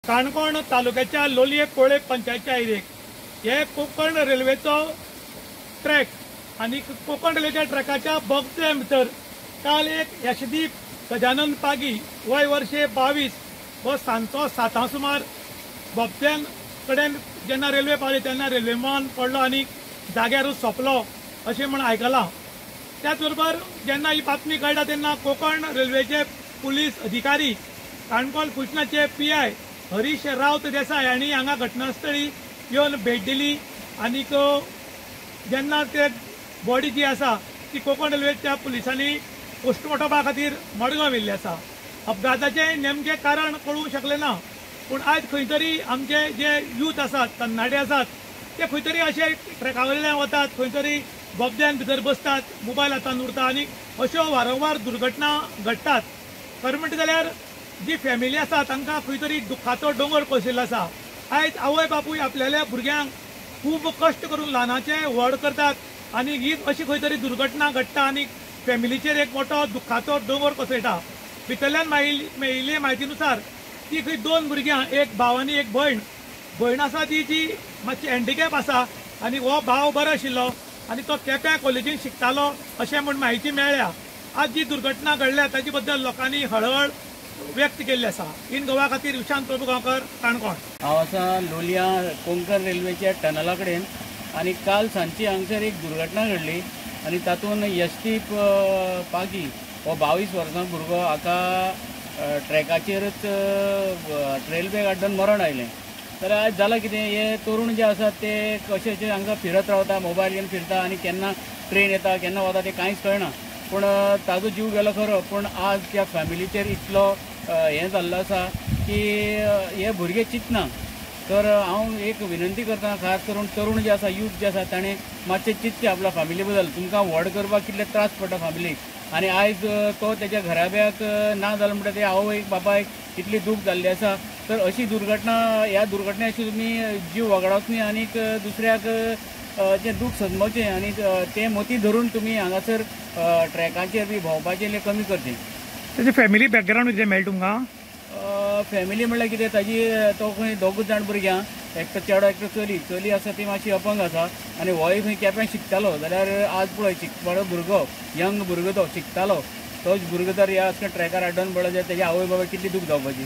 काणकोण तालुक्याच्या लोलये कोळे पंचायतच्या एरियेक हे कोकण रेल्वेचो ट्रॅक आणि कोकण रेल्वेच्या ट्रॅकाच्या बोगद्या भितर काल एक यशदीप गजानन पागी वय वर्षे 22 हो सांजचो 7 सुमार बोगद्यान कडेन जेन्ना रेल्वे पावली तेन्ना रेल्वेमान पडलो आणि जाग्यारूच सोंपलो अशें म्हण आयकलां। त्याच बरोबर जेन्ना ही बातमी कळटा तेन्ना कोकण रेल्वेचे पुलीस अधिकारी काणकोण स्टेशनाचे PI हरीश रावत देसाय हांणी हांगा घटनास्थळी येवन भेट दिली आणि जेन्ना ते बॉडी जी आसा ती कोकण रेल्वेच्या पुलिसांनी पोस्टमॉर्टमा खातीर मडगांव व्हेल्ली आसा। अपघाताचे नेमके कारण कळूंक शकलें ना, पूण आयज खंय तरी आमचे जे यूथ आसात तरणाटे आसात ते खंय तरी अशे ट्रॅका वयल्यान वतात, खंय तरी बोगद्यान भितर बसतात, मोबायल हातान उरता आणि अश्यो वारंवार दुर्घटना घडटात। खरें म्हणटा जाल्यार जी फॅमिली आसा तांकां खंय तरी दुखाचो दोंगर कोशिल्लो आसा। आयज आवय बापूय आपल्याल्या भुरग्यांक खूब कश्ट करून ल्हानाचे व्हड करतात आणि ही अशी खंय तरी दुर्घटना घडटा आणि फॅमिलीचेर एक मोठो दुखाचो दोंगर कोसळटा। भितरल्यान मेळिल्ले म्हायतीनुसार ती खंय 2 भुरग्यां, एक भाव आनी एक भयण। भयण आसा जी मातशी हँडिकॅप आसा आणि हो भाव बरो आशिल्लो आणि तो केप्यां कॉलेजीन शिकतालो अशें म्हूण म्हायती मेळ्ळ्या। आज जी दुर्घटना घडल्या ताचे बद्दल लोकांनी हळहळ व्यक्त केल्ली आसा। इन गोवा खातीर विशांत प्रभुगांवकर, काणकोण। हांव आसा लोलया कोंकण रेल्वेच्या टनला कडेन आणि काल सांजची हांगसर एक दुर्घटना घडली आणि तातूंत यशदीप पागी हो 22 वर्सांचो भुरगो हाका ट्रॅकाचेरच रेल्वे गाड्यान मरण आयलें। तर आज जालां कितें, हे तरुण जे आसात ते कशें हांगा फिरत रावता, मोबायल घेवन फिरता आणि केन्ना ट्रेन येता केन्ना वता ते कांयच कळना। पूण ताजो जीव गेलो खरो, पूण आज त्या फॅमिलीचेर इतलो हें जाल्लो आसा की हे भुरगे चिंतना। तर हांव एक विनंती करता, खास करून तरुण जे आसा, यूथ जे आसा ताणें मातशें चिंतचें आपल्या फॅमिली बद्दल। तुमकां व्हड करपाक कितले त्रास पडटा फॅमिलीक, आणि आयज तो तेज्या घराब्याक ना जालो म्हणटा ते आवयक बापायक इतली दूख जाल्ली आसा। तर अशी दुर्घटना, ह्या दुर्घटनेची तुमी जीव वगडावच न्ही आनीक दुसऱ्याक जे दूख समजचें आणि ते मोती धरून तुमी हांगासर ट्रॅकाचेर बी भोंवपाचें कमी करचें। तेजे फॅमिली बॅकग्रावंड कितें मेळ्ळें तुमकां? फॅमिली म्हणल्यार कितें, ताजी तो खंय 2 जाण भुरग्यां, एकटो चेडो एकटो चली आसा ती मातशी अपंग आसा आणि होय खंय केप्यां शिकतालो। जाल्यार आज पळय शिकपाचो भुरगो, यंग भुरगो तो शिकतालो, तोच भुरगो जर ह्या ट्रॅकार आड्डोन पडलो जाल्यार तेज्या आवय बापायक कितली दूख जावपाची।